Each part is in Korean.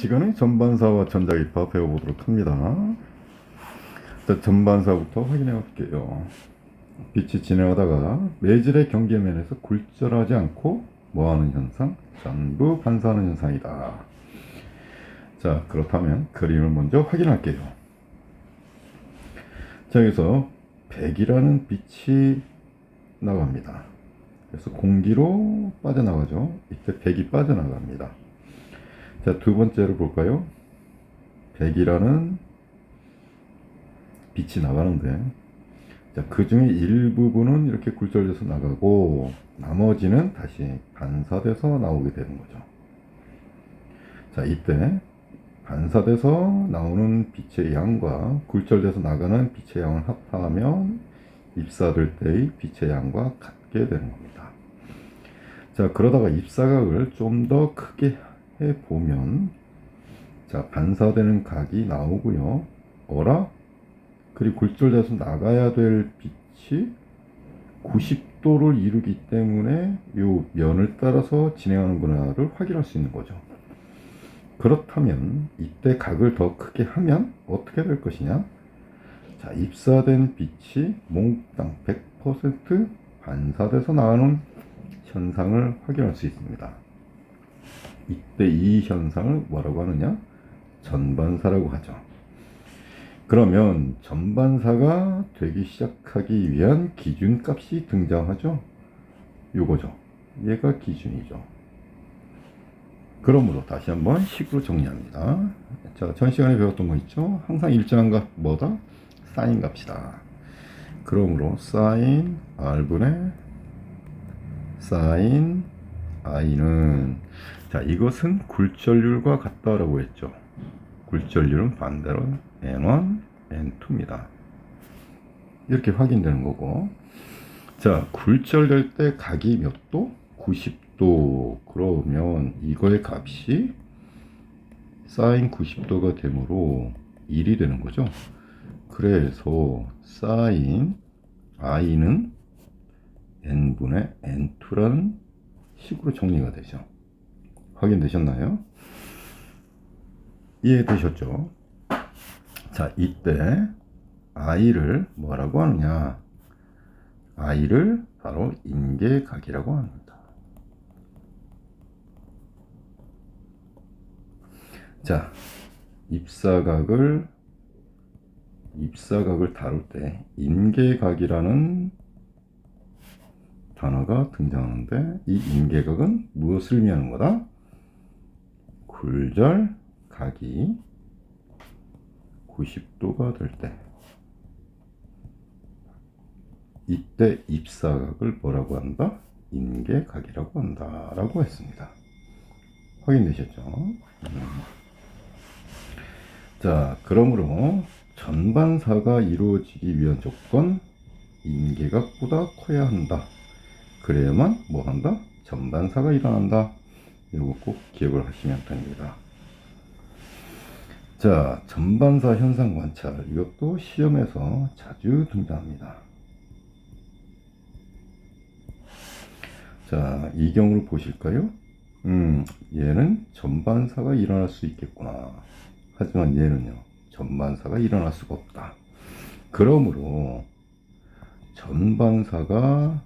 시간에 전반사와 전자기파 배워보도록 합니다. 자, 전반사부터 확인해 볼게요. 빛이 진행하다가 매질의 경계면에서 굴절하지 않고 뭐하는 현상? 전부 반사하는 현상이다. 자, 그렇다면 그림을 먼저 확인할게요. 자, 여기서 백이라는 빛이 나갑니다. 그래서 공기로 빠져나가죠. 이때 백이 빠져나갑니다. 자, 두 번째로 볼까요? 백이라는 빛이 나가는데, 자, 그 중에 일부분은 이렇게 굴절돼서 나가고 나머지는 다시 반사돼서 나오게 되는 거죠. 자, 이때 반사돼서 나오는 빛의 양과 굴절돼서 나가는 빛의 양을 합하면 입사될 때의 빛의 양과 같게 되는 겁니다. 자, 그러다가 입사각을 좀 더 크게 해보면, 자, 반사되는 각이 나오고요. 어라? 그리고 굴절돼서 나가야 될 빛이 90도를 이루기 때문에 이 면을 따라서 진행하는구나를 확인할 수 있는 거죠. 그렇다면 이때 각을 더 크게 하면 어떻게 될 것이냐? 자, 입사된 빛이 몽땅 100% 반사돼서 나가는 현상을 확인할 수 있습니다. 이때 이 현상을 뭐라고 하느냐? 전반사라고 하죠. 그러면 전반사가 되기 시작하기 위한 기준값이 등장하죠. 요거죠. 얘가 기준이죠. 그러므로 다시 한번 식으로 정리합니다. 자, 전 시간에 배웠던 거 있죠? 항상 일정한 값 뭐다? 사인 값이다. 그러므로 사인 R분의 사인 I는, 자, 이것은 굴절률과 같다라고 했죠. 굴절률은 반대로 N1, N2입니다. 이렇게 확인되는 거고, 자, 굴절될 때 각이 몇 도? 90도. 그러면 이거의 값이 사인 90도가 되므로 1이 되는 거죠. 그래서 사인 I는 N분의 N2라는 식으로 정리가 되죠. 확인되셨나요? 이해되셨죠? 자, 이때 I를 뭐라고 하느냐? I를 바로 임계각이라고 합니다. 자, 입사각을 다룰 때 임계각이라는 단어가 등장하는데, 이 임계각은 무엇을 의미하는 거다? 굴절각이 90도가 될 때, 이때 입사각을 뭐라고 한다? 임계각이라고 한다 라고 했습니다. 확인되셨죠? 자, 그러므로 전반사가 이루어지기 위한 조건, 임계각보다 커야 한다. 그래야만 뭐 한다? 전반사가 일어난다. 이거 꼭 기억을 하시면 됩니다. 자, 전반사 현상 관찰, 이것도 시험에서 자주 등장합니다. 자, 이 경우를 보실까요? 얘는 전반사가 일어날 수 있겠구나. 하지만 얘는요, 전반사가 일어날 수가 없다. 그러므로 전반사가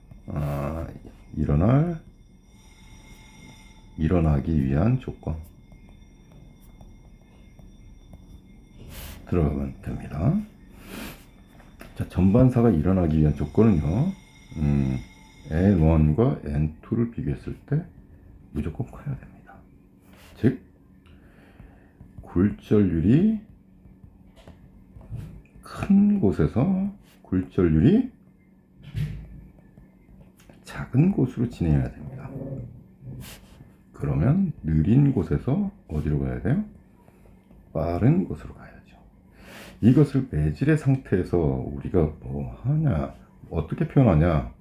일어나기 위한 조건 들어가면 됩니다. 자, 전반사가 일어나기 위한 조건은요, N1과 N2를 비교했을 때 무조건 커야 됩니다. 즉, 굴절률이 큰 곳에서 굴절률이 작은 곳으로 진행해야 됩니다. 그러면 느린 곳에서 어디로 가야 돼요? 빠른 곳으로 가야죠. 이것을 매질의 상태에서 우리가 뭐 하냐, 어떻게 표현하냐?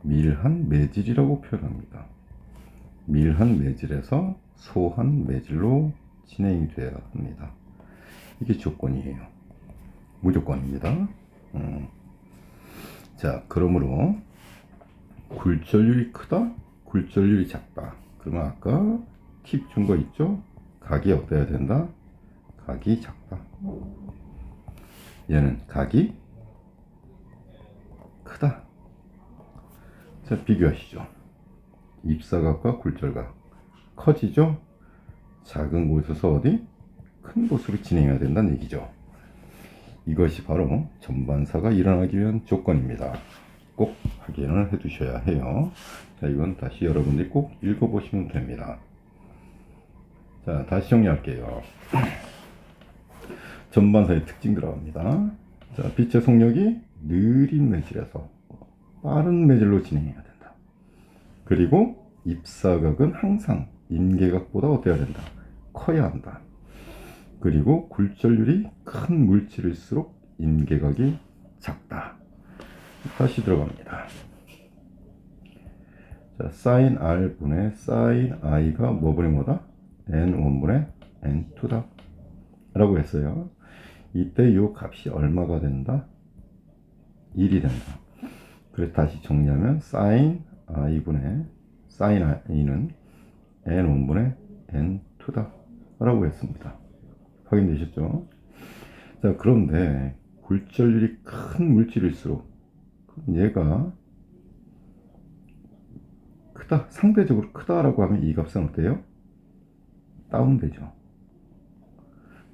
밀한 매질이라고 표현합니다. 밀한 매질에서 소한 매질로 진행이 되어야 합니다. 이게 조건이에요. 무조건입니다. 자, 그러므로 굴절률이 크다, 굴절률이 작다. 그러면 아까 팁 준 거 있죠? 각이 어때야 된다? 각이 작다. 얘는 각이 크다. 자, 비교하시죠. 입사각과 굴절각 커지죠? 작은 곳에서 어디? 큰 곳으로 진행해야 된다는 얘기죠. 이것이 바로 전반사가 일어나기 위한 조건입니다. 꼭 확인을 해 두셔야 해요. 자, 이건 다시 여러분들이 꼭 읽어보시면 됩니다. 자, 다시 정리할게요. 전반사의 특징 들어갑니다. 자, 빛의 속력이 느린 매질에서 빠른 매질로 진행해야 된다. 그리고 입사각은 항상 임계각보다 어때야 된다? 커야 한다. 그리고 굴절률이 큰 물질일수록 임계각이 작다. 다시 들어갑니다. 자, sin R분의 sin I가 뭐분의 뭐다? N1분의 N2다. 라고 했어요. 이때 이 값이 얼마가 된다? 1이 된다. 그래서 다시 정리하면 sin I분의 sin I는 N1분의 N2다. 라고 했습니다. 확인되셨죠? 자, 그런데 굴절률이 큰 물질일수록 얘가 크다, 상대적으로 크다라고 하면 이 값은 어때요? 다운되죠.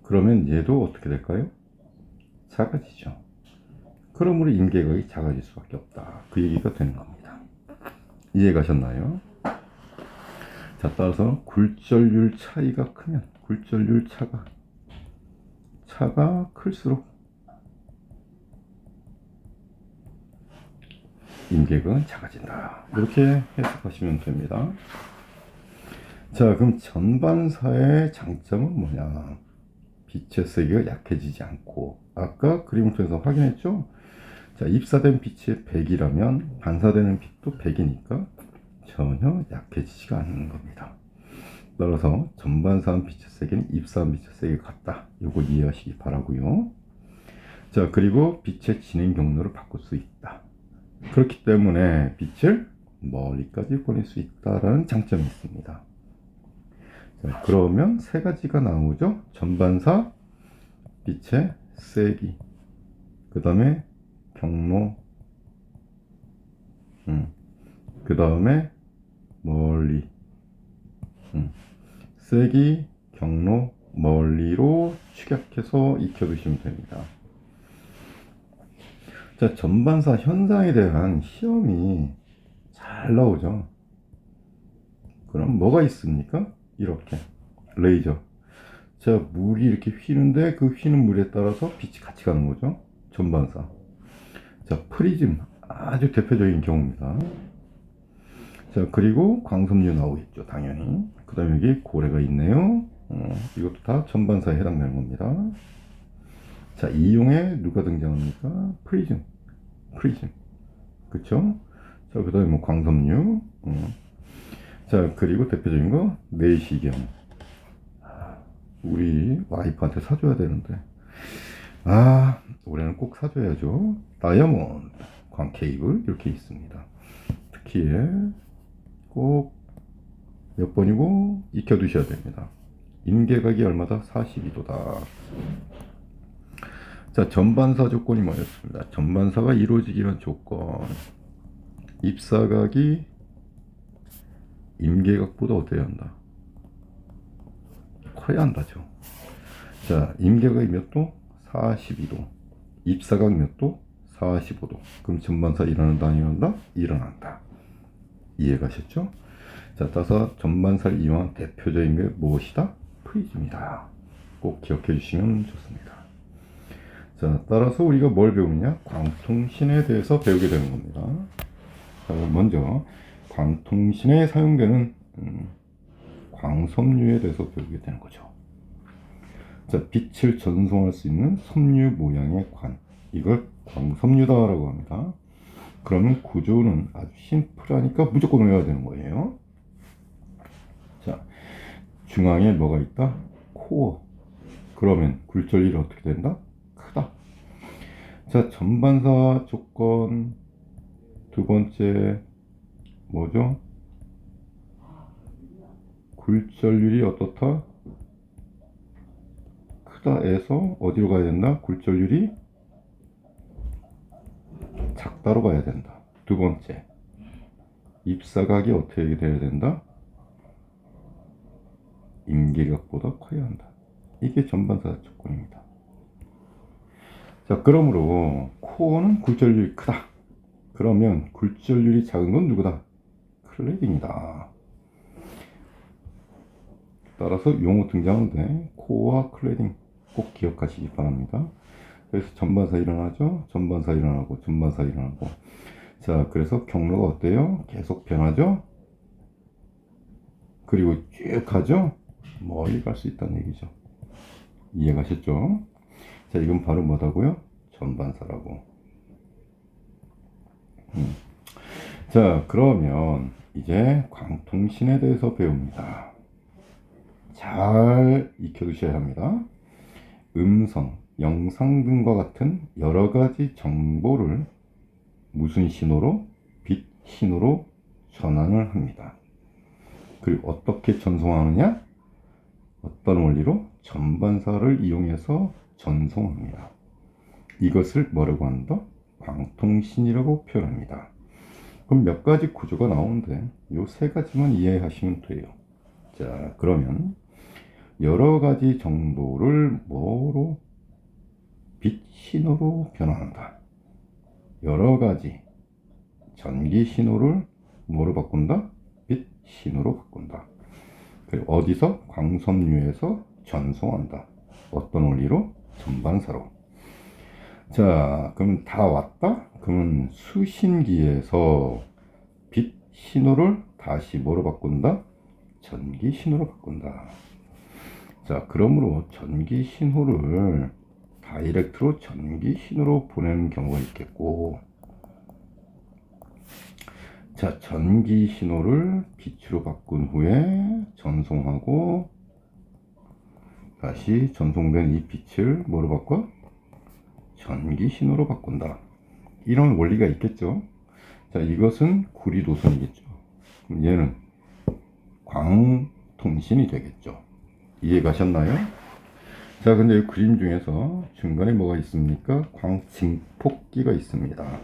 그러면 얘도 어떻게 될까요? 작아지죠. 그러므로 임계각이 작아질 수밖에 없다. 그 얘기가 되는 겁니다. 이해가셨나요? 자, 따라서 굴절률 차이가 크면 굴절률 차가 클수록 임계각은 작아진다. 이렇게 해석하시면 됩니다. 자, 그럼 전반사의 장점은 뭐냐? 빛의 세기가 약해지지 않고, 아까 그림을 통해서 확인했죠? 자, 입사된 빛이 100이라면 반사되는 빛도 100이니까 전혀 약해지지가 않는 겁니다. 따라서 전반사한 빛의 세기는 입사한 빛의 세기가 같다. 이거 이해하시기 바라고요. 자, 그리고 빛의 진행 경로를 바꿀 수 있다. 그렇기 때문에 빛을 멀리까지 보낼 수 있다라는 장점이 있습니다. 자, 그러면 세 가지가 나오죠. 전반사, 빛의 세기, 그 다음에 경로, 그 다음에 멀리, 세기, 경로, 멀리로 축약해서 익혀두시면 됩니다. 자, 전반사 현상에 대한 시험이 잘 나오죠. 그럼 뭐가 있습니까? 이렇게 레이저. 자, 물이 이렇게 휘는데 그 휘는 물에 따라서 빛이 같이 가는 거죠. 전반사. 자, 프리즘 아주 대표적인 경우입니다. 자, 그리고 광섬유 나오겠죠, 당연히. 그 다음에 여기 고래가 있네요. 이것도 다 전반사에 해당되는 겁니다. 자, 이용에 누가 등장합니까? 프리즘. 그쵸? 자, 그 다음에 뭐 광섬유. 자, 그리고 대표적인 거 내시경. 우리 와이프한테 사줘야 되는데, 올해는 꼭 사줘야죠. 다이아몬드 광 케이블 이렇게 있습니다. 특히 꼭 몇 번이고 익혀두셔야 됩니다. 임계각이 얼마다? 42도다. 자, 전반사 조건이 뭐였습니다? 전반사가 이루어지기 위한 조건. 입사각이 임계각보다 어때야 한다? 커야 한다죠. 자, 임계각이 몇 도? 42도. 입사각 몇 도? 45도. 그럼 전반사 일어난다, 안 일어난다? 일어난다. 이해가셨죠? 자, 따라서 전반사를 이용한 대표적인 게 무엇이다? 프리즘이다. 꼭 기억해 주시면 좋습니다. 자, 따라서 우리가 뭘 배우느냐? 광통신에 대해서 배우게 되는 겁니다. 자, 먼저 광통신에 사용되는 광섬유에 대해서 배우게 되는 거죠. 자, 빛을 전송할 수 있는 섬유 모양의 관, 이걸 광섬유다라고 합니다. 그러면 구조는 아주 심플하니까 무조건 외워야 되는 거예요. 자, 중앙에 뭐가 있다? 코어. 그러면 굴절률이 어떻게 된다? 크다. 자, 전반사 조건 두 번째 뭐죠? 굴절률이 어떻다? 크다에서 어디로 가야 된다? 굴절률이 작다로 가야 된다. 두 번째, 입사각이 어떻게 돼야 된다? 임계각보다 커야 한다. 이게 전반사 조건입니다. 자, 그러므로 코어는 굴절률이 크다. 그러면 굴절률이 작은 건 누구다? 클래딩이다. 따라서 용어 등장하는데 코어와 클래딩 꼭 기억하시기 바랍니다. 그래서 전반사 일어나죠. 전반사 일어나고 전반사 일어나고. 자, 그래서 경로가 어때요? 계속 변하죠. 그리고 쭉 가죠. 멀리 갈 수 있다는 얘기죠. 이해가셨죠? 자, 이건 바로 뭐다고요? 전반사라고. 자, 그러면 이제 광통신에 대해서 배웁니다. 잘 익혀두셔야 합니다. 음성, 영상 등과 같은 여러 가지 정보를 무슨 신호로? 빛 신호로 전환을 합니다. 그리고 어떻게 전송하느냐? 어떤 원리로? 전반사를 이용해서 전송합니다. 이것을 뭐라고 한다? 광통신이라고 표현합니다. 그럼 몇 가지 구조가 나오는데 요 세 가지만 이해하시면 돼요. 자, 그러면 여러 가지 정보를 뭐로? 빛 신호로 변환한다. 여러 가지 전기 신호를 뭐로 바꾼다? 빛 신호로 바꾼다. 그리고 어디서? 광섬유에서 전송한다. 어떤 원리로? 전반사로. 자, 그럼 다 왔다? 그러면 수신기에서 빛 신호를 다시 뭐로 바꾼다? 전기 신호로 바꾼다. 자, 그러므로 전기 신호를 다이렉트로 전기 신호로 보내는 경우가 있겠고, 자, 전기 신호를 빛으로 바꾼 후에 전송하고 다시 전송된 이 빛을 뭐로 바꿔? 전기 신호로 바꾼다. 이런 원리가 있겠죠. 자, 이것은 구리도선이겠죠. 그럼 얘는 광통신이 되겠죠. 이해 가셨나요? 자, 근데 이 그림 중에서 중간에 뭐가 있습니까? 광증폭기가 있습니다.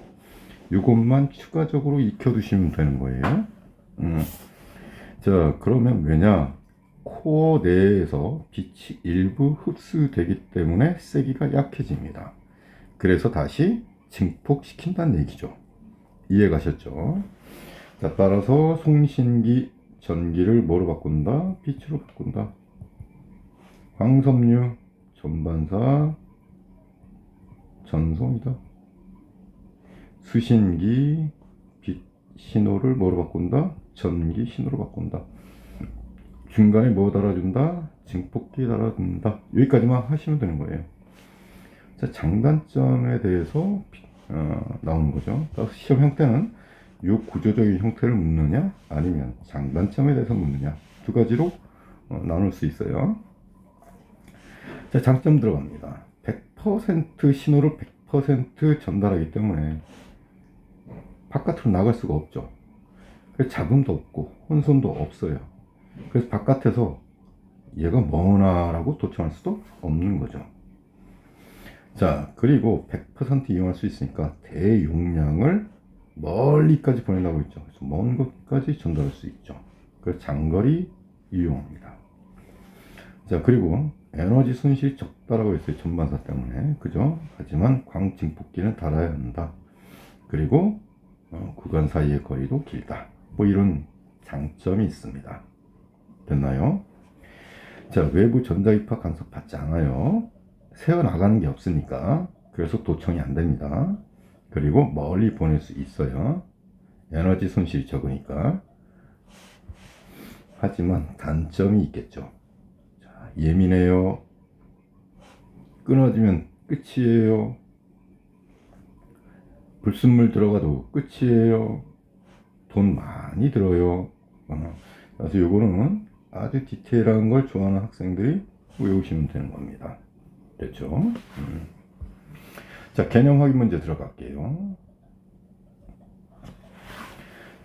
이것만 추가적으로 익혀두시면 되는 거예요. 자, 그러면 왜냐? 코어 내에서 빛이 일부 흡수되기 때문에 세기가 약해집니다. 그래서 다시 증폭시킨다는 얘기죠. 이해 가셨죠? 자, 따라서 송신기 전기를 뭐로 바꾼다? 빛으로 바꾼다. 광섬유 전반사 전송이다. 수신기 빛 신호를 뭐로 바꾼다? 전기 신호로 바꾼다. 중간에 뭐 달아준다? 증폭기 달아준다. 여기까지만 하시면 되는 거예요. 자, 장단점에 대해서 나오는 거죠. 시험 형태는 이 구조적인 형태를 묻느냐 아니면 장단점에 대해서 묻느냐, 두 가지로 나눌 수 있어요. 자, 장점 들어갑니다. 100% 신호를 100% 전달하기 때문에 바깥으로 나갈 수가 없죠. 그래서 잡음도 없고 혼선도 없어요. 그래서 바깥에서 얘가 뭐나라고 도청할 수도 없는 거죠. 자, 그리고 100% 이용할 수 있으니까 대용량을 멀리까지 보낸다고 했죠. 그래서 먼 곳까지 전달할 수 있죠. 그래서 장거리 이용합니다. 자, 그리고 에너지 손실이 적다라고 했어요. 전반사 때문에. 그죠? 하지만 광증폭기는 달아야 한다. 그리고 구간 사이의 거리도 길다. 뭐 이런 장점이 있습니다. 됐나요? 자, 외부 전자입학 간섭 받지 않아요. 새어나가는 게 없으니까. 그래서 도청이 안 됩니다. 그리고 멀리 보낼 수 있어요. 에너지 손실이 적으니까. 하지만 단점이 있겠죠. 자, 예민해요. 끊어지면 끝이에요. 불순물 들어가도 끝이에요. 돈 많이 들어요. 그래서 요거는 아주 디테일한 걸 좋아하는 학생들이 외우시면 되는 겁니다. 됐죠? 자, 개념 확인 문제 들어갈게요.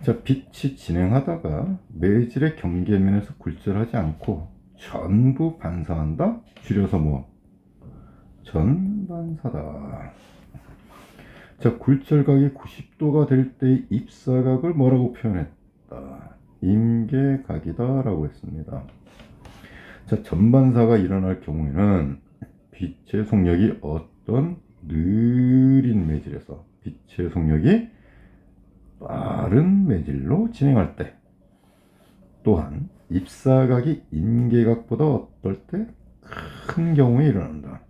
자, 빛이 진행하다가 매질의 경계면에서 굴절하지 않고 전부 반사한다? 줄여서 뭐? 전반사다. 자, 굴절각이 90도가 될 때 입사각을 뭐라고 표현했다? 임계각이다 라고 했습니다. 자, 전반사가 일어날 경우에는 빛의 속력이 어떤 느린 매질에서 빛의 속력이 빠른 매질로 진행할 때, 또한 입사각이 임계각보다 어떨 때 큰 경우에 일어난다.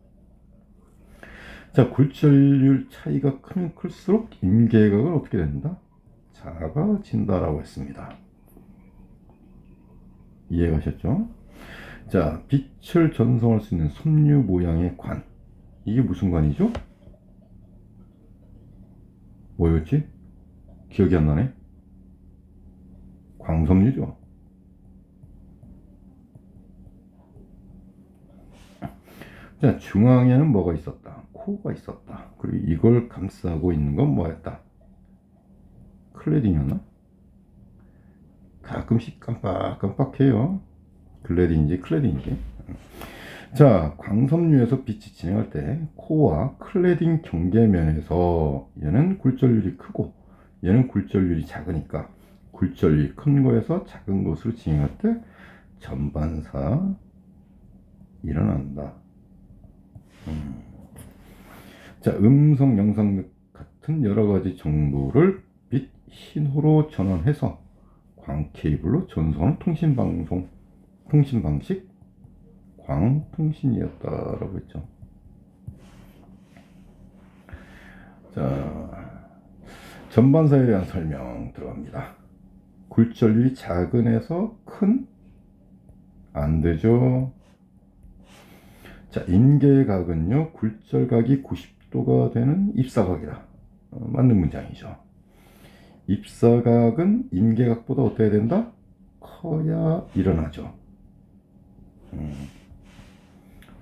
자, 굴절률 차이가 크면 클수록 임계각은 어떻게 된다? 작아진다라고 했습니다. 이해가셨죠? 자, 빛을 전송할 수 있는 섬유 모양의 관, 이게 무슨 관이죠? 뭐였지? 기억이 안 나네. 광섬유죠. 자, 중앙에는 뭐가 있었다? 코가 있었다. 그리고 이걸 감싸고 있는 건 뭐였다? 클레딩이었나? 가끔씩 깜빡깜빡해요. 글래딩인지 클레딩인지. 자, 광섬유에서 빛이 진행할 때 코와 클레딩 경계면에서 얘는 굴절률이 크고 얘는 굴절률이 작으니까 굴절률이 큰 거에서 작은 곳으로 진행할 때 전반사 일어난다. 자, 음성, 영상 같은 여러 가지 정보를 빛 신호로 전환해서 광 케이블로 전송하는 통신 방식 광통신이었다라고 했죠. 자, 전반사에 대한 설명 들어갑니다. 굴절률이 작은 에서 큰? 안 되죠. 자, 임계각은요, 굴절각이 90도가 되는 입사각이다. 맞는 문장이죠. 입사각은 임계각보다 어때야 된다? 커야 일어나죠.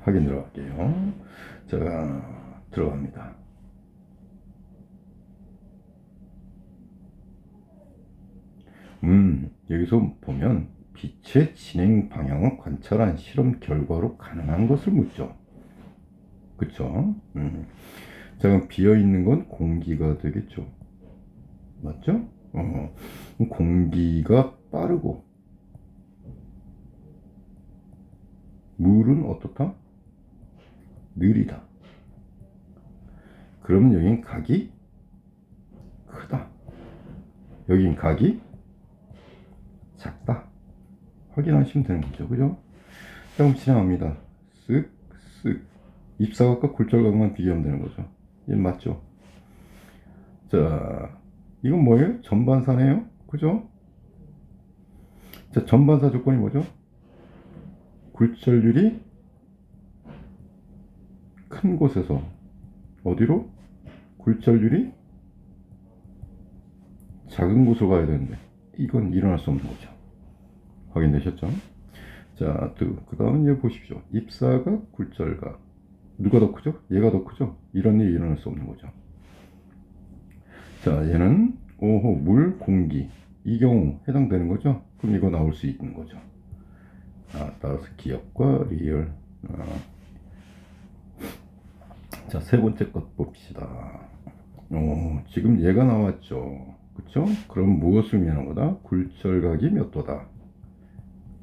확인 들어갈게요. 자, 들어갑니다. 여기서 보면 빛의 진행 방향을 관찰한 실험 결과로 가능한 것을 묻죠. 그쵸? 자, 그럼 비어있는 건 공기가 되겠죠. 맞죠? 공기가 빠르고 물은 어떻다? 느리다. 그러면 여긴 각이 크다. 여긴 각이 작다. 확인하시면 되는 거죠. 그죠? 자, 그럼 진행합니다. 쓱쓱. 입사각과 굴절각만 비교하면 되는 거죠. 얘 맞죠? 자, 이건 뭐예요? 전반사네요. 그죠? 자, 전반사 조건이 뭐죠? 굴절률이 큰 곳에서 어디로? 굴절률이 작은 곳으로 가야 되는데 이건 일어날 수 없는 거죠. 확인되셨죠? 자, 그 다음은 이제 보십시오. 입사각, 굴절각. 누가 더 크죠? 얘가 더 크죠? 이런 일이 일어날 수 없는 거죠. 자, 얘는 오호, 물, 공기. 이 경우 해당되는 거죠? 그럼 이거 나올 수 있는 거죠. 따라서 기억과 리얼. 자, 세 번째 것 봅시다. 지금 얘가 나왔죠. 그쵸? 그럼 무엇을 의미하는 거다? 굴절각이 몇 도다?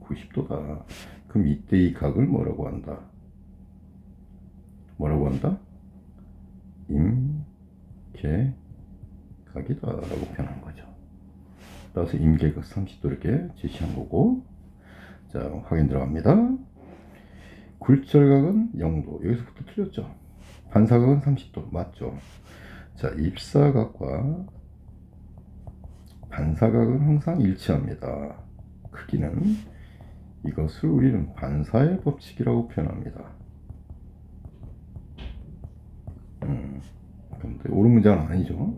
90도다. 그럼 이때 이 각을 뭐라고 한다? 뭐라고 한다? 임계각이다 라고 표현한 거죠. 따라서 임계각 30도 이렇게 제시한 거고, 자, 확인 들어갑니다. 굴절각은 0도. 여기서부터 틀렸죠. 반사각은 30도. 맞죠? 자, 입사각과 반사각은 항상 일치합니다. 크기는 이것을 우리는 반사의 법칙이라고 표현합니다. 근데 옳은 문장은 아니죠.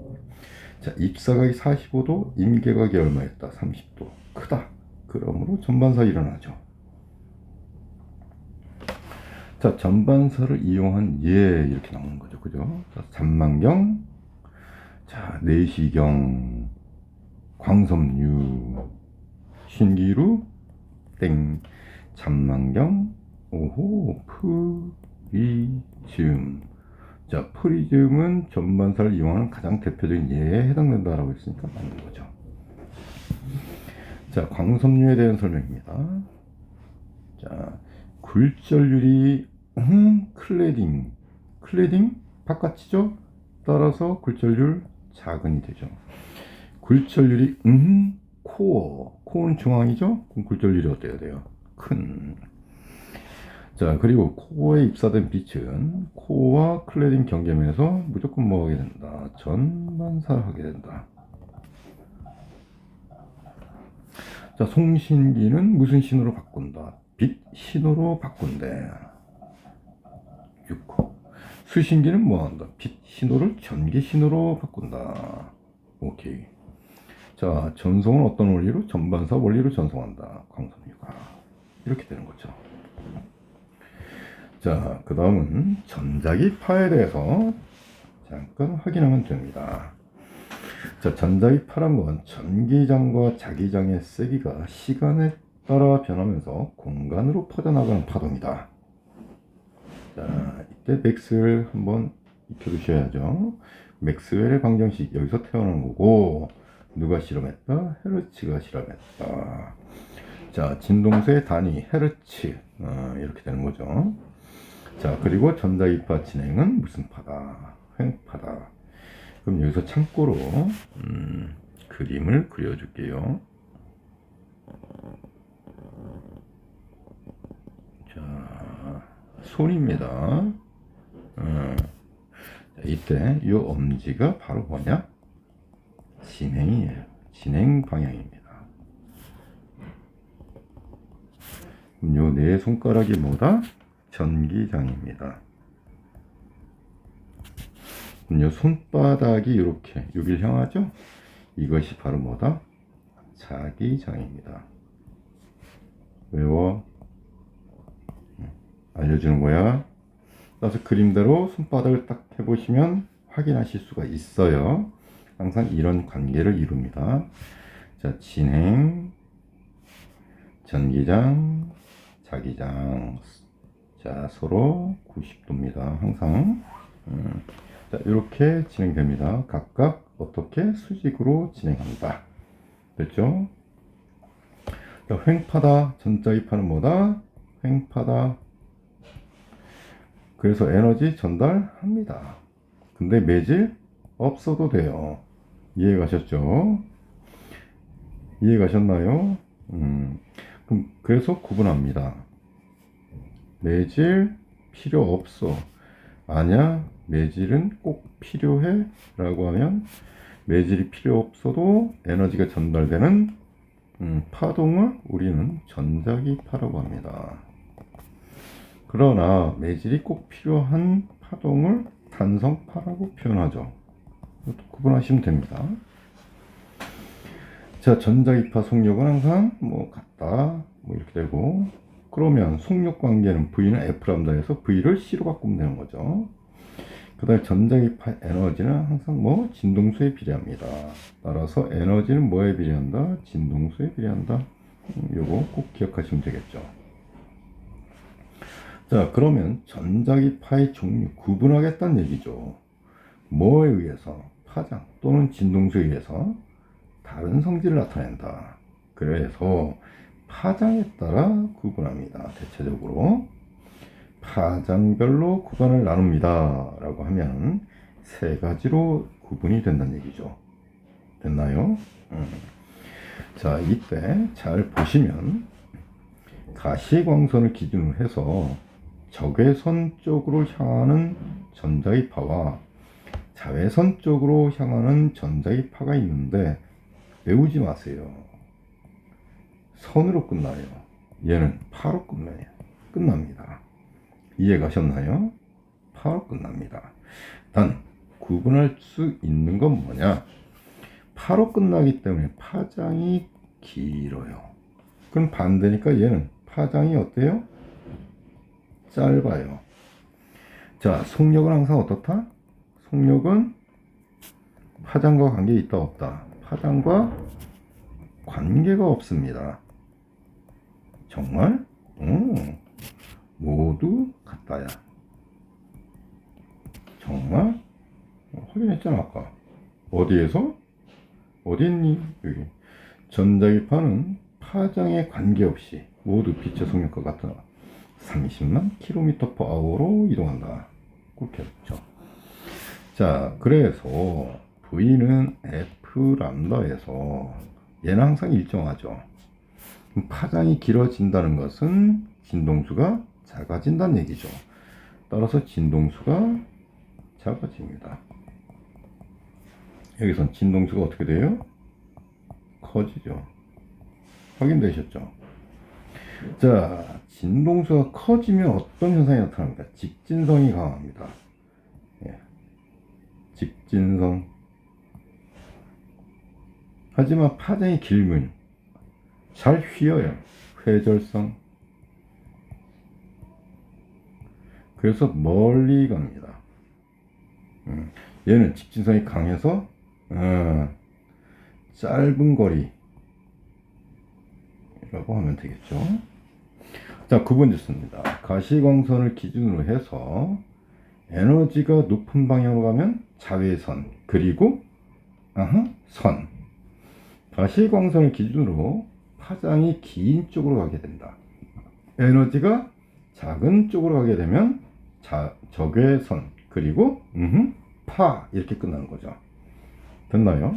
자, 입사각이 45도, 임계각이 얼마였다? 30도. 크다. 그러므로 전반사 일어나죠. 자, 전반사를 이용한 예 이렇게 나오는 거죠. 그죠? 자, 잔망경, 자, 내시경, 광섬유, 신기루, 땡, 잔망경, 오호, 프, 프리즘. 자, 프리즘은 전반사를 이용하는 가장 대표적인 예에 해당된다라고 했으니까 맞는 거죠. 자, 광섬유에 대한 설명입니다. 자, 굴절률이 클레딩. 클레딩 바깥이죠. 따라서 굴절률 작은이 되죠. 굴절률이 코어. 코어는 중앙이죠. 그럼 굴절률이 어때야 돼요? 큰. 자, 그리고 코어에 입사된 빛은 코어와 클레딩 경계면에서 무조건 뭐 하게 된다? 전반사하게 된다. 자, 송신기는 무슨 신호로 바꾼다? 빛 신호로 바꾼대. 6호. 수신기는 뭐 한다? 빛 신호를 전기 신호로 바꾼다. 오케이. 자, 전송은 어떤 원리로? 전반사 원리로 전송한다. 광섬유가. 이렇게 되는 거죠. 자, 그 다음은 전자기파에 대해서 잠깐 확인하면 됩니다. 자, 전자기파란 건 전기장과 자기장의 세기가 시간에 따라 변하면서 공간으로 퍼져나가는 파동이다. 자, 이때 맥스웰 한번 익혀두셔야죠. 맥스웰의 방정식 여기서 태어난 거고, 누가 실험했다? 헤르츠가 실험했다. 자, 진동수의 단위 헤르츠. 이렇게 되는 거죠. 자, 그리고 전자기파 진행은 무슨 파다? 횡파다. 그럼 여기서 참고로 그림을 그려줄게요. 자, 손입니다. 이때 이 엄지가 바로 뭐냐? 진행이에요. 진행 방향입니다. 요 네 손가락이 뭐다? 전기장입니다. 요 손바닥이 이렇게 여길 향하죠? 이것이 바로 뭐다? 자기장입니다. 외워. 알려주는 거야. 따라서 그림대로 손바닥을 딱 해보시면 확인하실 수가 있어요. 항상 이런 관계를 이룹니다. 자, 진행, 전기장, 자기장. 자, 서로 90도입니다. 항상. 자, 이렇게 진행됩니다. 각각 어떻게 수직으로 진행한다. 됐죠? 자, 횡파다. 전자기파는 뭐다? 횡파다. 그래서 에너지 전달합니다. 근데 매질 없어도 돼요. 이해 가셨죠? 이해 가셨나요? 그럼 그래서 구분합니다. 매질 필요 없어. 아니야, 매질은 꼭 필요해 라고 하면 매질이 필요 없어도 에너지가 전달되는 파동을 우리는 전자기파라고 합니다. 그러나 매질이 꼭 필요한 파동을 단성파라고 표현하죠. 구분하시면 됩니다. 자, 전자기파 속력은 항상 뭐 같다 뭐 이렇게 되고, 그러면 속력 관계는 V는 F람다에서 V를 C로 바꾸면 되는 거죠. 그 다음에 전자기파 에너지는 항상 뭐 진동수에 비례합니다. 따라서 에너지는 뭐에 비례한다? 진동수에 비례한다. 요거 꼭 기억하시면 되겠죠. 자, 그러면 전자기파의 종류 구분하겠다는 얘기죠. 뭐에 의해서? 파장 또는 진동수에 의해서 다른 성질을 나타낸다. 그래서 파장에 따라 구분합니다. 대체적으로 파장별로 구간을 나눕니다 라고 하면 세 가지로 구분이 된다는 얘기죠. 됐나요? 자, 이때 잘 보시면 가시광선을 기준으로 해서 적외선 쪽으로 향하는 전자기파와 자외선 쪽으로 향하는 전자기파가 있는데 외우지 마세요. 선으로 끝나요. 얘는 파로 끝납니다. 이해 가셨나요? 파로 끝납니다. 단 구분할 수 있는 건 뭐냐? 파로 끝나기 때문에 파장이 길어요. 그럼 반대니까 얘는 파장이 어때요? 짧아요. 자, 속력은 항상 어떻다? 속력은 파장과 관계 있다 없다? 파장과 관계가 없습니다. 정말? 모두 같다야. 정말? 확인했잖아, 아까. 어디에서? 어디 있니? 여기. 전자기파는 파장에 관계없이 모두 빛의 속력과 같은 30만 km/h로 이동한다. 그렇게 했죠. 자, 그래서 V는 F 람다에서 얘는 항상 일정하죠. 파장이 길어진다는 것은 진동수가 작아진다는 얘기죠. 따라서 진동수가 작아집니다. 여기선 진동수가 어떻게 돼요? 커지죠. 확인되셨죠? 자, 진동수가 커지면 어떤 현상이 나타납니까? 직진성이 강합니다. 예. 직진성. 하지만 파장이 길면 잘 휘어요. 회절성. 그래서 멀리 갑니다. 얘는 직진성이 강해서 짧은 거리라고 하면 되겠죠. 자, 9번 짓습니다. 가시광선을 기준으로 해서 에너지가 높은 방향으로 가면 자외선, 그리고 선. 가시광선을 기준으로 파장이 긴 쪽으로 가게 된다. 에너지가 작은 쪽으로 가게 되면 적외선, 그리고 파, 이렇게 끝나는 거죠. 됐나요?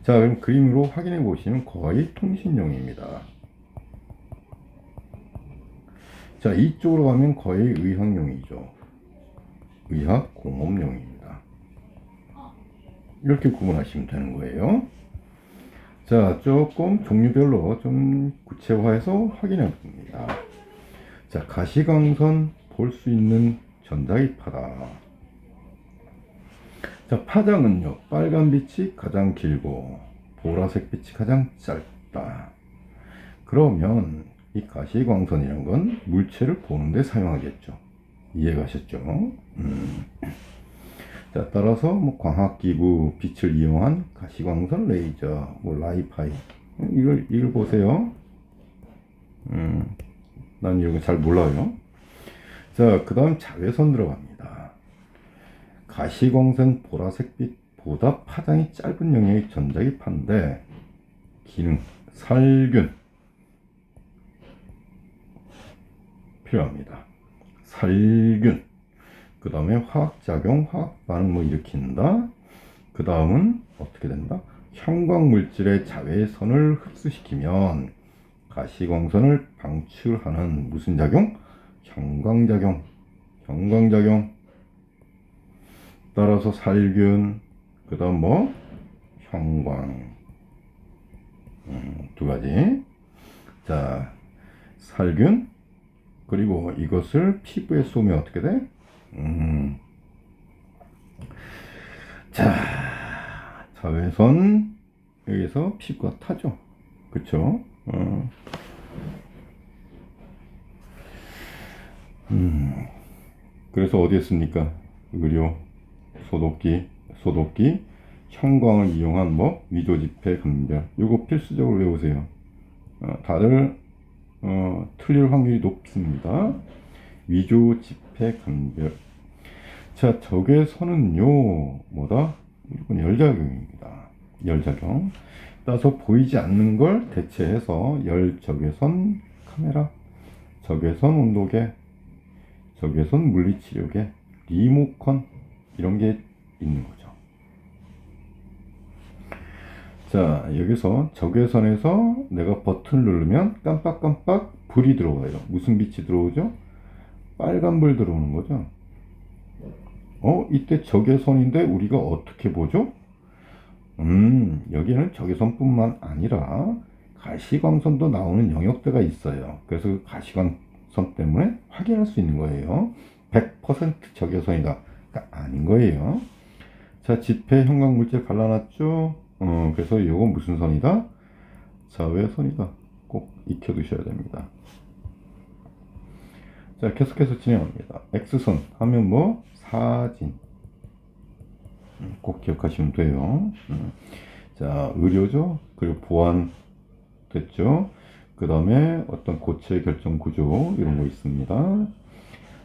자, 그럼 그림으로 확인해 보시면 거의 통신용입니다. 자, 이쪽으로 가면 거의 의학용이죠. 의학 공업용입니다. 이렇게 구분하시면 되는 거예요. 자, 조금 종류별로 좀 구체화해서 확인해 봅니다. 자, 가시광선 볼 수 있는 전자기파다. 자, 파장은요, 빨간 빛이 가장 길고 보라색 빛이 가장 짧다. 그러면 이 가시광선이란 건 물체를 보는데 사용하겠죠. 이해가셨죠? 자, 따라서 뭐 광학기구 빛을 이용한 가시광선 레이저, 뭐 라이파이, 이걸 보세요. 난 이런 거 잘 몰라요. 자, 그 다음 자외선 들어갑니다. 가시광선 보라색빛보다 파장이 짧은 영역의 전자기파인데 기능, 살균 필요합니다. 살균. 그 다음에 화학작용, 화학반응 뭐 일으킨다. 그 다음은 어떻게 된다? 형광물질의 자외선을 흡수시키면 가시광선을 방출하는 무슨 작용? 형광작용. 형광작용. 따라서 살균, 그 다음 뭐? 형광. 두 가지. 자, 살균. 그리고 이것을 피부에 쏘면 어떻게 돼? 자, 자외선 여기서 피부가 타죠. 그쵸? 그래서 어디에 씁니까? 의료, 소독기, 형광을 이용한 뭐 위조지폐 감별. 요거 필수적으로 외우세요. 다들 틀릴 확률이 높습니다. 위조지폐 감별. 자, 적외선은요, 뭐다? 이건 열작용입니다. 열작용. 따라서 보이지 않는 걸 대체해서 열적외선 카메라, 적외선 온도계, 적외선 물리치료계, 리모컨, 이런 게 있는 거죠. 자, 여기서 적외선에서 내가 버튼을 누르면 깜빡깜빡 불이 들어와요. 무슨 빛이 들어오죠? 빨간불 들어오는 거죠. 이때 적외선인데 우리가 어떻게 보죠? 여기는 적외선뿐만 아니라 가시광선도 나오는 영역대가 있어요. 그래서 그 가시광선 때문에 확인할 수 있는 거예요. 100% 적외선이다. 그러니까 아닌 거예요. 자, 지폐 형광물질 발라놨죠? 그래서 이건 무슨 선이다? 자외선이다. 꼭 익혀두셔야 됩니다. 자, 계속해서 진행합니다. X선 하면 뭐? 사진. 꼭 기억하시면 돼요. 자, 의료죠. 그리고 보안 됐죠. 그 다음에 어떤 고체 결정 구조 이런 거 있습니다.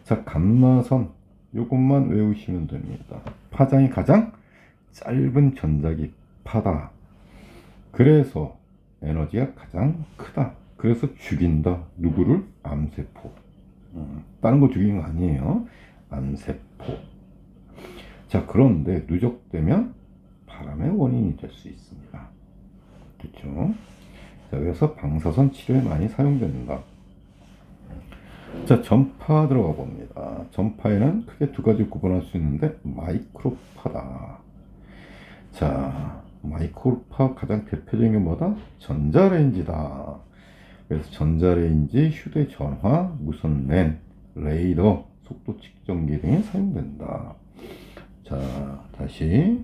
자, 감마선. 요것만 외우시면 됩니다. 파장이 가장 짧은 전자기파다. 그래서 에너지가 가장 크다. 그래서 죽인다. 누구를? 암세포. 다른 거 죽이는 거 아니에요. 암세포. 자, 그런데 누적되면 바람의 원인이 될 수 있습니다. 그렇죠? 자, 그래서 방사선 치료에 많이 사용된다. 자, 전파 들어가 봅니다. 전파에는 크게 두 가지 구분할 수 있는데 마이크로파다. 자, 마이크로파 가장 대표적인 게 뭐다? 전자레인지다. 그래서 전자레인지, 휴대전화, 무선랜, 레이더, 속도 측정기 등에 사용된다. 자, 다시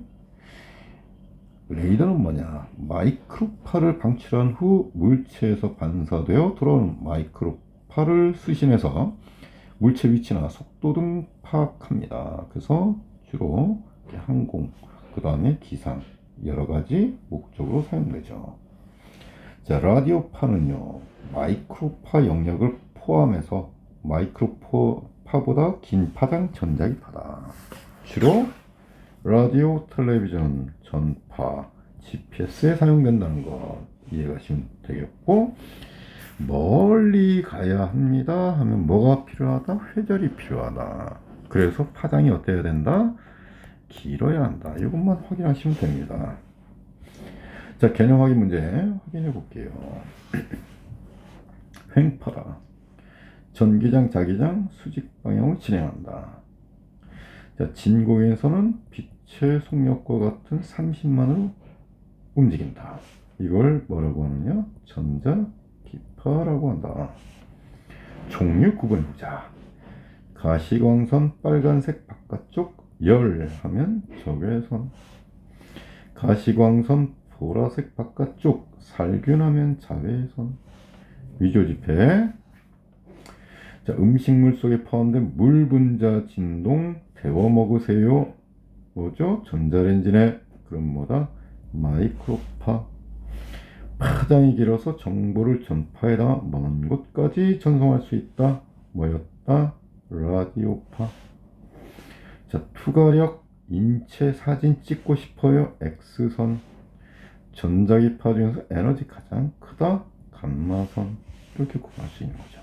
레이더는 뭐냐? 마이크로파를 방출한 후 물체에서 반사되어 돌아오는 마이크로파를 수신해서 물체 위치나 속도 등 파악합니다. 그래서 주로 항공, 그 다음에 기상, 여러 가지 목적으로 사용되죠. 자, 라디오파는요, 마이크로파 영역을 포함해서 마이크로파보다 긴 파장 전자기파다. 주로 라디오, 텔레비전, 전파, GPS에 사용된다는 거 이해가시면 되겠고, 멀리 가야 합니다 하면 뭐가 필요하다? 회절이 필요하다. 그래서 파장이 어때야 된다? 길어야 한다. 이것만 확인하시면 됩니다. 자, 개념 확인 문제 확인해 볼게요. 횡파다. 전기장, 자기장, 수직 방향을 진행한다. 자, 진공에서는 빛의 속력과 같은 30만으로 움직인다. 이걸 뭐라고 하느냐? 전자기파라고 한다. 종류 구분해보자. 가시광선 빨간색 바깥쪽 열 하면 적외선, 가시광선 보라색 바깥쪽 살균 하면 자외선, 위조지폐. 자, 음식물 속에 포함된 물 분자 진동 데워 먹으세요. 뭐죠? 전자레인지네. 그럼 뭐다? 마이크로파. 파장이 길어서 정보를 전파에다 먼 곳까지 전송할 수 있다. 뭐였다? 라디오파. 자, 투과력 인체 사진 찍고 싶어요. X선. 전자기파 중에서 에너지 가장 크다. 감마선. 이렇게 구분할 수 있는 거죠.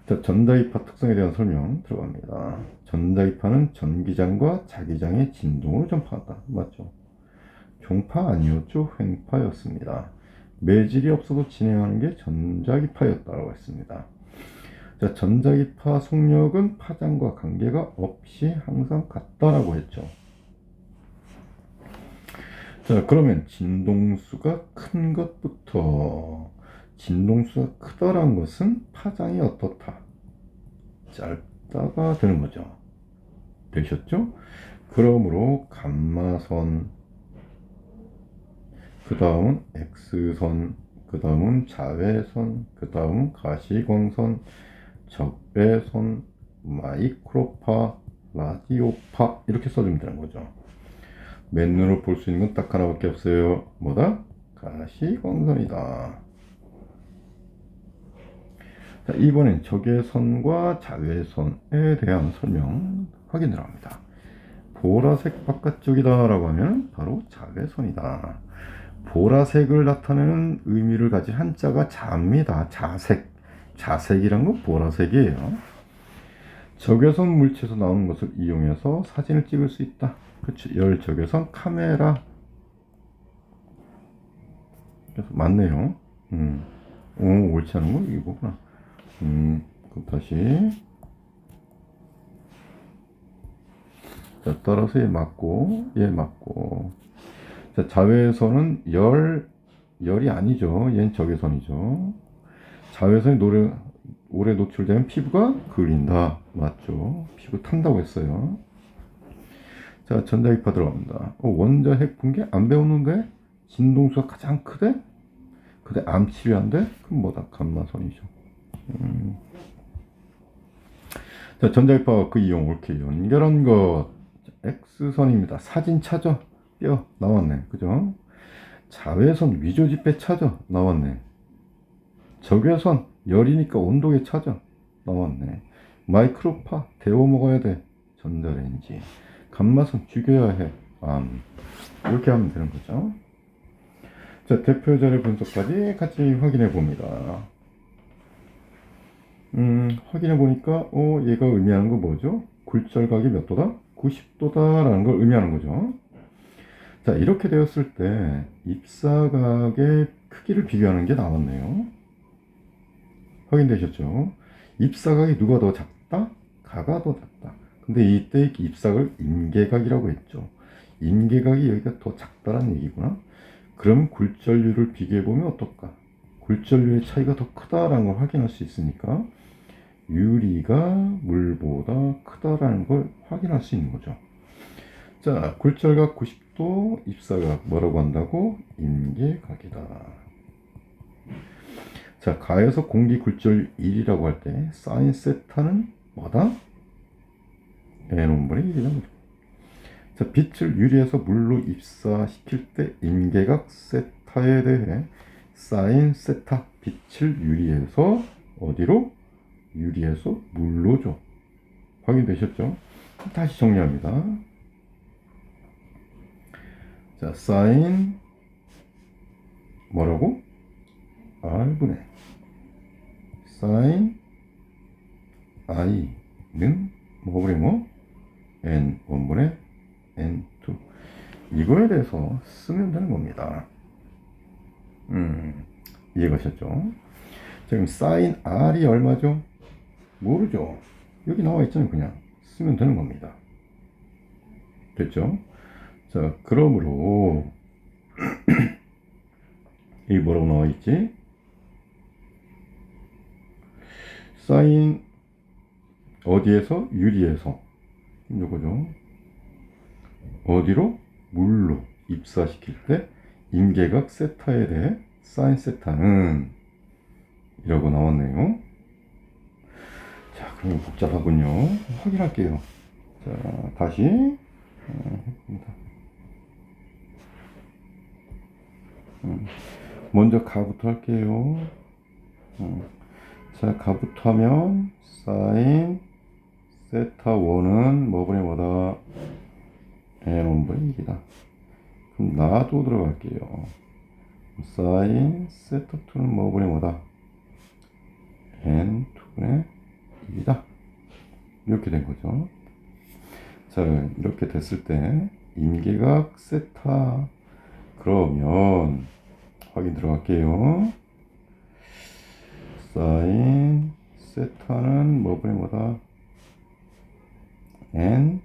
자, 전자기파 특성에 대한 설명 들어갑니다. 전자기파는 전기장과 자기장의 진동으로 전파한다. 맞죠? 종파 아니었죠? 횡파였습니다. 매질이 없어도 진행하는 게 전자기파였다고 했습니다. 자, 전자기파 속력은 파장과 관계가 없이 항상 같다라고 했죠. 자, 그러면 진동수가 큰 것부터, 진동수가 크다란 것은 파장이 어떻다? 짧다가 되는 거죠. 되셨죠? 그러므로 감마선, 그 다음은 X선, 그 다음은 자외선, 그 다음은 가시광선, 적외선, 마이크로파, 라디오파 이렇게 써주면 되는 거죠. 맨눈으로 볼 수 있는 건 딱 하나밖에 없어요. 뭐다? 가시광선이다. 자, 이번엔 적외선과 자외선에 대한 설명 확인을 합니다. 보라색 바깥쪽이다 라고 하면 바로 자외선이다. 보라색을 나타내는 의미를 가진 한자가 자입니다. 자색. 자색이란 건 보라색이에요. 적외선 물체에서 나오는 것을 이용해서 사진을 찍을 수 있다. 그렇죠. 열 적외선 카메라. 그래서 맞네요. 오, 옳지 않은 거 이거구나. 그럼 다시. 자, 따라서 얘 맞고, 얘 맞고. 자, 자외선은 열이 아니죠. 얘는 적외선이죠. 자외선이 오래 노출되면 피부가 그을린다. 맞죠? 피부 탄다고 했어요. 자, 전자기파 들어갑니다. 원자 핵 붕괴 안 배웠는데? 진동수가 가장 크대? 근데 암치료한데? 그럼 뭐다? 감마선이죠. 자, 전자기파와 그 이용 옳게 연결한 것. X선입니다. 사진 찾아. 뼈 나왔네. 그죠? 자외선 위조지폐 찾아. 나왔네. 적외선 열이니까 온도계 찾아. 나왔네. 마이크로파 데워 먹어야 돼. 전자레인지. 감마선 죽여야 해. 이렇게 하면 되는 거죠. 자, 대표 자료 분석까지 같이 확인해 봅니다. 확인해 보니까 얘가 의미하는 거 뭐죠? 굴절각이 몇 도다? 90도다라는 걸 의미하는 거죠. 자, 이렇게 되었을 때 입사각의 크기를 비교하는 게 나왔네요. 확인되셨죠? 입사각이 누가 더 작다? 가가 더 작다. 근데 이때 입사각을 임계각이라고 했죠. 임계각이 여기가 더 작다라는 얘기구나. 그럼 굴절률을 비교해보면 어떨까? 굴절률의 차이가 더 크다라는 걸 확인할 수 있으니까 유리가 물보다 크다라는 걸 확인할 수 있는 거죠. 자, 굴절각 90도, 입사각 뭐라고 한다고? 임계각이다. 자, 가에서 공기 굴절 1이라고 할 때 사인 세타는 뭐다? n분의 1이라는 거죠. 자, 빛을 유리에서 물로 입사시킬 때 임계각 세타에 대해 사인 세타, 빛을 유리에서 어디로? 유리에서 물로 줘. 확인되셨죠? 다시 정리합니다. 자, 사인 뭐라고? R분의 사인 i는 뭐분의 n1분의 n2 이거에 대해서 쓰면 되는 겁니다. 이해가셨죠? 지금 사인 r이 얼마죠? 모르죠. 여기 나와 있잖아요. 그냥 쓰면 되는 겁니다. 됐죠? 자, 그러므로 이 뭐라고 나와 있지? 사인 어디에서? 유리에서. 요거죠. 어디로? 물로 입사시킬 때 임계각 세타에 대해 사인 세타는 이라고 나왔네요. 자, 그럼 복잡하군요. 확인할게요. 자, 다시 해봅니다. 먼저 가부터 할게요. 자, 가부터 하면 사인 세타 1은 뭐분의 뭐다? n1분의 1이다. 그럼 나도 들어갈게요. 사인 세타 2는 뭐분의 뭐다? n2분의 1이다. 이렇게 된 거죠. 자, 이렇게 됐을 때 임계각 세타 그러면 확인 들어갈게요. 사인 세타는 뭐분의 뭐다? n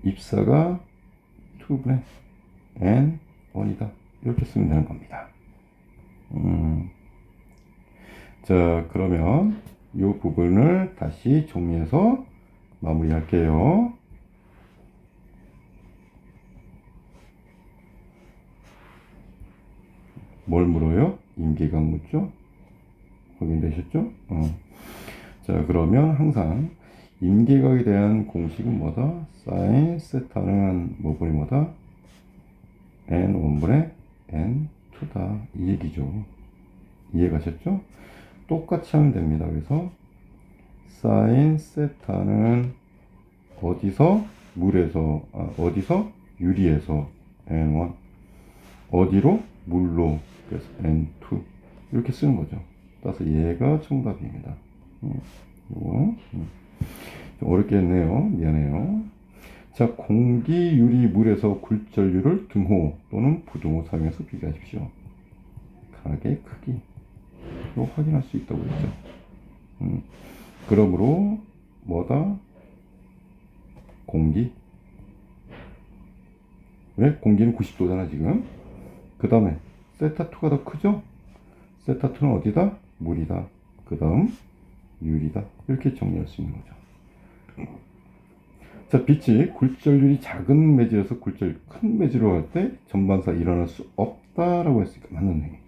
입사가 2분의 n 1이다. 이렇게 쓰면 되는 겁니다. 자, 그러면 이 부분을 다시 정리해서 마무리할게요. 뭘 물어요? 임계각 묻죠? 확인되셨죠? 자, 그러면 항상 임계각에 대한 공식은 뭐다? 사인 세타는 뭐분의 뭐다? n1분의 n2다. 이 얘기죠. 이해가셨죠? 똑같이 하면 됩니다. 그래서 사인 세타는 어디서? 물에서, 어디서? 유리에서 n1 어디로? 물로. 그래서 n2 이렇게 쓰는 거죠. 따라서 얘가 정답입니다. 이거 좀 어렵게 했네요. 미안해요. 자, 공기, 유리, 물에서 굴절률을 등호 또는 부등호 사용해서 비교하십시오. 각의 크기 이거 확인할 수 있다고 했죠. 그러므로 뭐다? 공기. 왜? 공기는 90도잖아 지금. 그 다음에 세타2가 더 크죠? 세타2는 어디다? 물이다. 그 다음 유리다. 이렇게 정리할 수 있는 거죠. 자, 빛이 굴절률이 작은 매질에서 굴절 큰 매질로 할 때 전반사 일어날 수 없다라고 했으니까 맞는 얘기죠.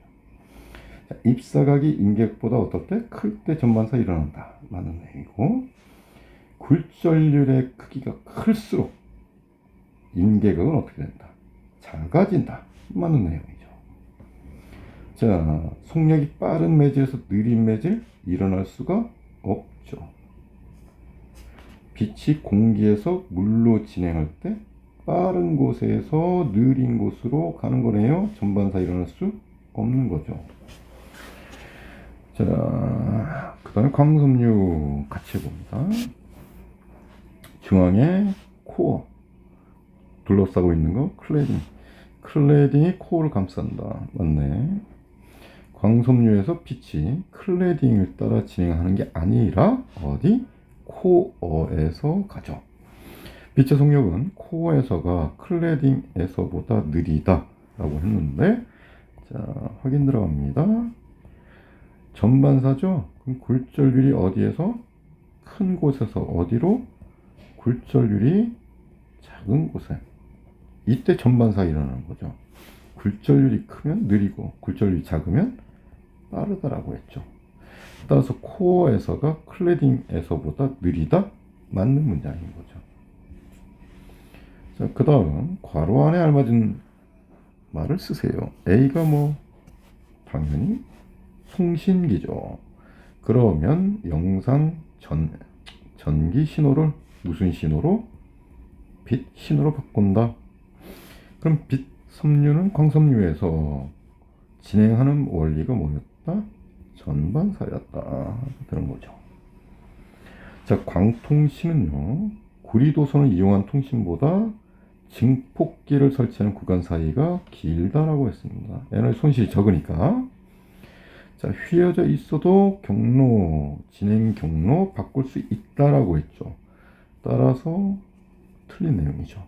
자, 입사각이 임계각보다 어떨 때? 클 때 전반사 일어난다. 맞는 얘기고, 굴절률의 크기가 클수록 임계각은 어떻게 된다? 작아진다. 맞는 내용이죠. 자, 속력이 빠른 매질에서 느린 매질 일어날 수가 없죠. 있죠. 빛이 공기에서 물로 진행할 때 빠른 곳에서 느린 곳으로 가는 거네요. 전반사 일어날 수 없는 거죠. 자, 그 다음에 광섬유 같이 해봅니다. 중앙에 코어 둘러싸고 있는 거 클레딩. 클레딩이 코어를 감싼다. 맞네. 광섬유에서 빛이 클레딩을 따라 진행하는 게 아니라 어디? 코어에서 가죠. 빛의 속력은 코어에서가 클레딩에서보다 느리다 라고 했는데, 자, 확인 들어갑니다. 전반사죠. 그럼 굴절율이 어디에서? 큰 곳에서 어디로? 굴절율이 작은 곳에. 이때 전반사 일어나는 거죠. 굴절율이 크면 느리고 굴절율이 작으면 빠르다라고 했죠. 따라서 코어에서가 클레딩에서보다 느리다? 맞는 문장인 거죠. 자, 그 다음 괄호 안에 알맞은 말을 쓰세요. A가 뭐 당연히 송신기죠. 그러면 영상 전기 신호를 무슨 신호로? 빛 신호로 바꾼다. 그럼 빛 섬유는 광섬유에서 진행하는 원리가 뭐였다? 전반사였다. 그런 거죠. 자, 광통신은요, 구리도선을 이용한 통신보다 증폭기를 설치하는 구간 사이가 길다라고 했습니다. 에너지 손실이 적으니까. 자, 휘어져 있어도 경로, 진행 경로 바꿀 수 있다라고 했죠. 따라서 틀린 내용이죠.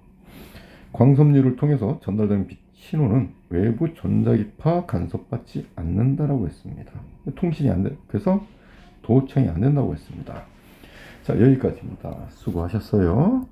광섬유를 통해서 전달되는 빛 신호는 외부 전자기파 간섭받지 않는다라고 했습니다. 통신이 안 돼. 그래서 도청이 안 된다고 했습니다. 자, 여기까지입니다. 수고하셨어요.